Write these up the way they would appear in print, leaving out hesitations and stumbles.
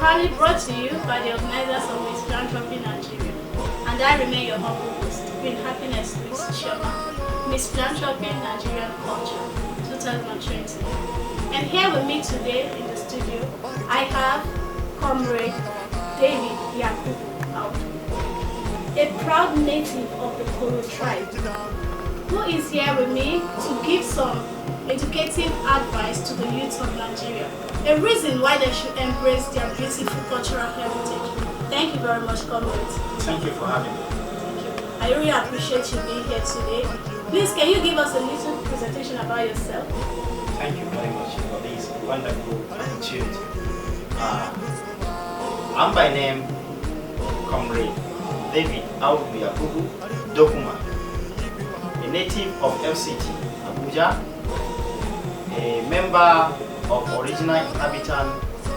proudly brought to you by the organizers of Miss Philanthropy Nigeria. And I remain your humble host, Queen Happiness Loius, Miss Philanthropy Nigerian Culture 2020. And here with me today in the studio, I have Comrade David Yakubu Audu, a proud native of the Koro tribe, who is here with me to give some educative advice to the youth of Nigeria, a reason why they should embrace their beautiful cultural heritage. Thank you very much, Comrade. Thank you for having me. Thank you. I really appreciate you being here today. Please, can you give us a little presentation about yourself? Thank you very much for this wonderful opportunity. I'm by name Comrade David Audu Yakubu Dokuma, a native of FCT Abuja, a member of Original Inhabitant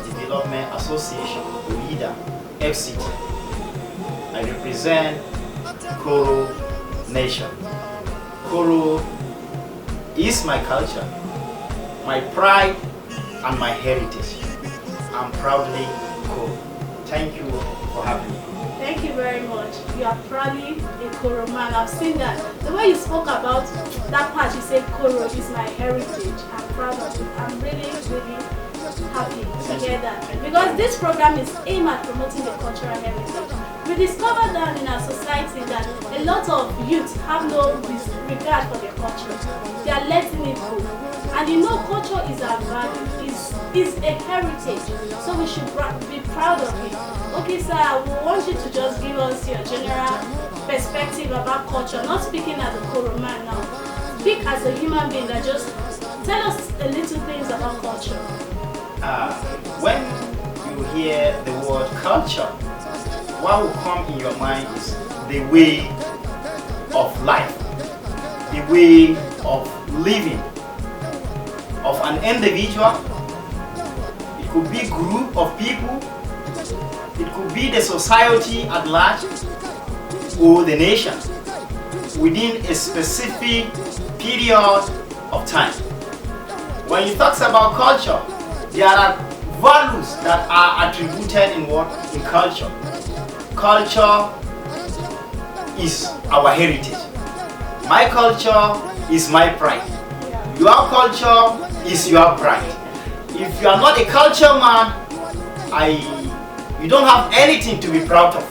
Development Association, OIDA, FCT. I represent Koro Nation. Koro is my culture, my pride, and my heritage. I'm proudly Koro. Thank you for having me. Thank you very much. You are proudly a Koro man. I've seen that. The way you spoke about that part, you said Koro is my heritage. I'm proud of it. I'm really happy to hear that. Because this program is aimed at promoting the cultural heritage. We discovered that in our society that a lot of youth have no regard for their culture. They are letting it go. And you know, culture is our value, is a heritage. So we should be proud of it. Okay, sir, we want you to just give us your general perspective about culture, not speaking as a Koro man now. Speak as a human being that just tell us a little things about culture. When you hear the word culture, what will come in your mind is the way of life, the way of living of an individual. It could be a group of people, it could be the society at large, or the nation within a specific period of time. When you talk about culture, there are values that are attributed in what? In culture. Culture is our heritage. My culture is my pride. Your culture is your pride. If you are not a culture man, you don't have anything to be proud of,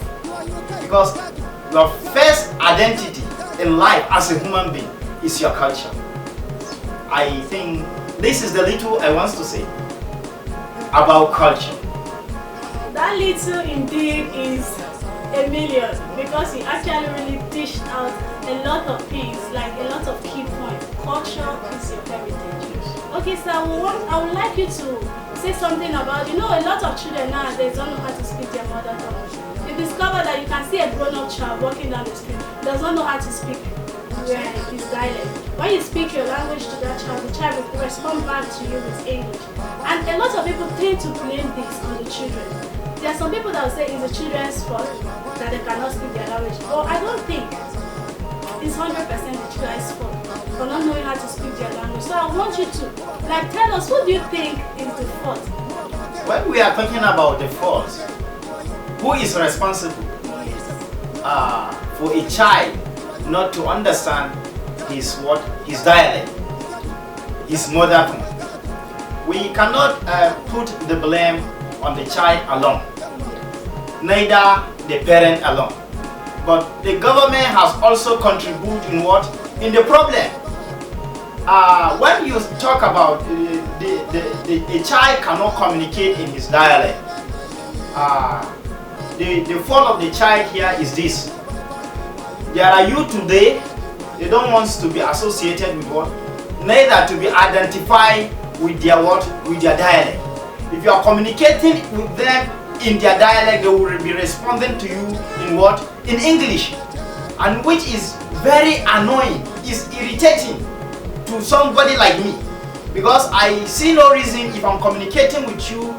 because your first identity in life as a human being is your culture. I think this is the little I want to say about culture. That little indeed is a million, because you actually really dished out a lot of things, like a lot of key points. Culture is your heritage. Okay, so I would like you to say something about, you know, a lot of children nowadays don't know how to speak their mother tongue. You discover that you can see a grown-up child walking down the street, does not know how to speak his dialect. When you speak your language to that child, the child will respond back to you with English. And a lot of people tend to blame this on the children. There are some people that will say it's the children's fault that they cannot speak their language. But I don't think it's 100% the children's fault for not knowing how to speak their language. So I want you to tell us, who do you think is the fault? When we are talking about the fault, who is responsible for a child not to understand his dialect, his mother tongue? We cannot put the blame on the child alone, neither the parent alone, but the government has also contributed in the problem. When you talk about the child cannot communicate in his dialect, the fault of the child here is this: there are youth today, they don't want to be associated with neither to be identified with their dialect. If you are communicating with them in their dialect, they will be responding to you in English, and which is very annoying, is irritating to somebody like me, because I see no reason, if I'm communicating with you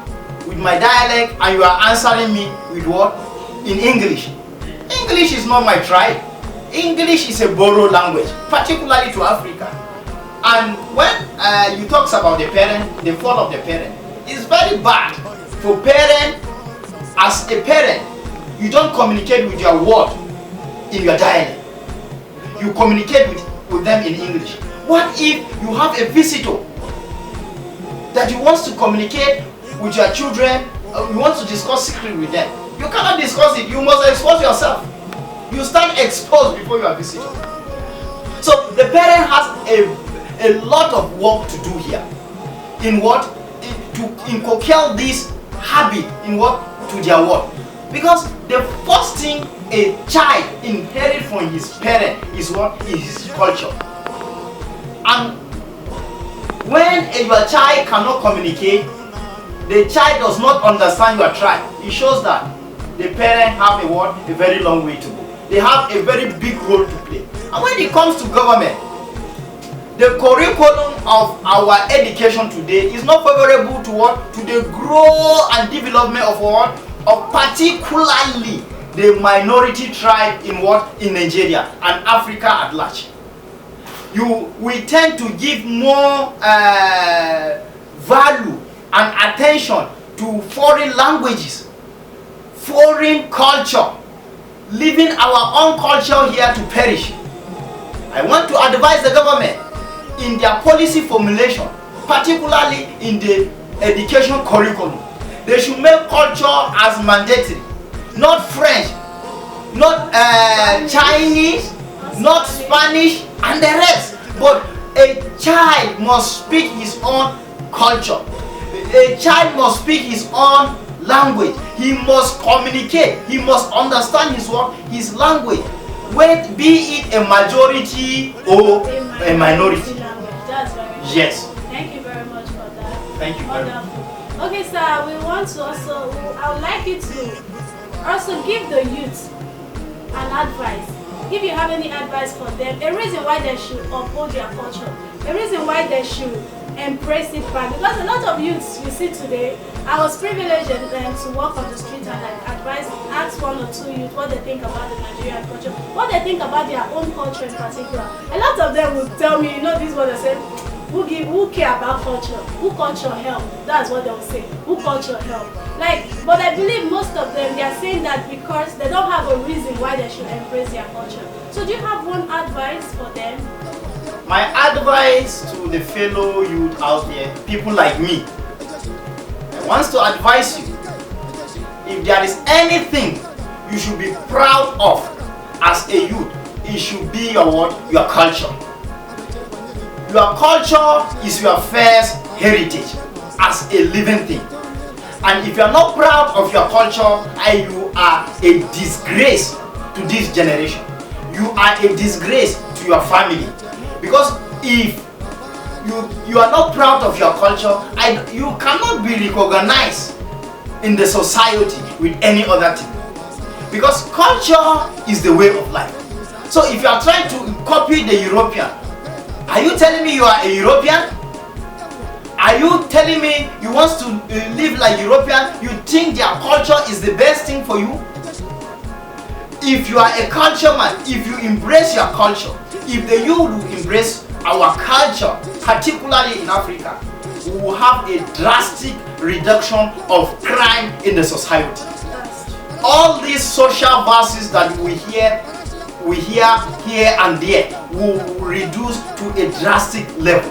with my dialect and you are answering me with in English. English is not my tribe. English is a borrowed language, particularly to Africa. And when you talk about the parent, the fault of the parent, it's very bad for parents As a parent, you don't communicate with your word in your dialect. You communicate with them in English. What if you have a visitor that you want to communicate with your children, you want to discuss secret with them? You cannot discuss it. You must expose yourself. You stand exposed before your visitor. So the parent has a lot of work to do here. In what? To inculcate this habit in what? To their work. Because the first thing a child inherits from his parent is what? Is his culture. And when your child cannot communicate, the child does not understand your tribe. It shows that the parents have a very long way to go. They have a very big role to play. And when it comes to government, the curriculum of our education today is not favorable to what? To the growth and development of what? Of particularly the minority tribe in what? In Nigeria and Africa at large. We tend to give more value and attention to foreign languages, foreign culture, leaving our own culture here to perish. I want to advise the government in their policy formulation, particularly in the education curriculum. They should make culture as mandatory, not French, not Chinese, not Spanish, and the rest. But a child must speak his own culture. A child must speak his own language. He must communicate. He must understand his language, whether be it a majority or a minority. That's very good. Yes. Thank you very much for that. Thank you very much. Wonderful. Okay, sir, we want to also, I would like you to also give the youth an advice. If you have any advice for them, a reason why they should uphold their culture, a reason why they should embrace it back. Because a lot of youths you see today, I was privileged to walk on the street and ask one or two youth what they think about the Nigerian culture, what they think about their own culture in particular. A lot of them will tell me, this is what they say, who care about culture? Who culture help? That's what they'll say. Who culture help? But I believe most of them, they are saying that because they don't have a reason why they should embrace their culture. So do you have one advice for them? My advice to the fellow youth out there, people like me, I want to advise you, if there is anything you should be proud of as a youth, it should be your culture. Your culture is your first heritage as a living thing. And if you are not proud of your culture, you are a disgrace to this generation. You are a disgrace to your family. Because if you are not proud of your culture, you cannot be recognized in the society with any other thing. Because culture is the way of life. So if you are trying to copy the European, are you telling me you are a European? Are you telling me you want to live like European? You think their culture is the best thing for you? If you are a culture man, if you embrace your culture, if the youth will embrace our culture, particularly in Africa, we will have a drastic reduction of crime in the society. All these social verses that we hear here and there will reduce to a drastic level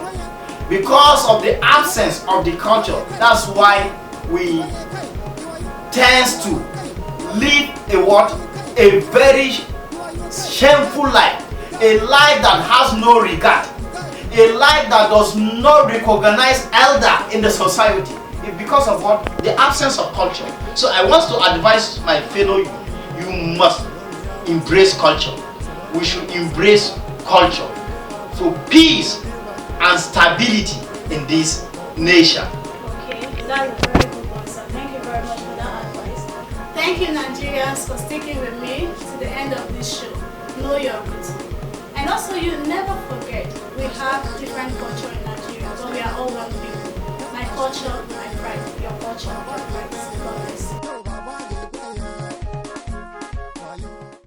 because of the absence of the culture. That's why we tend to live a very shameful life, a life that has no regard, a life that does not recognize elder in the society. It's because of the absence of culture. So I want to advise my fellow you must embrace culture. We should embrace culture for peace and stability in this nation. Okay, that's a very good one, sir. Thank you very much for that advice. Thank you, Nigerians, for sticking with me to the end of this show. Know your roots. And also, you never forget, we have different culture in Nigeria, but we are all one people. My culture, my pride. Your culture, your pride. God bless.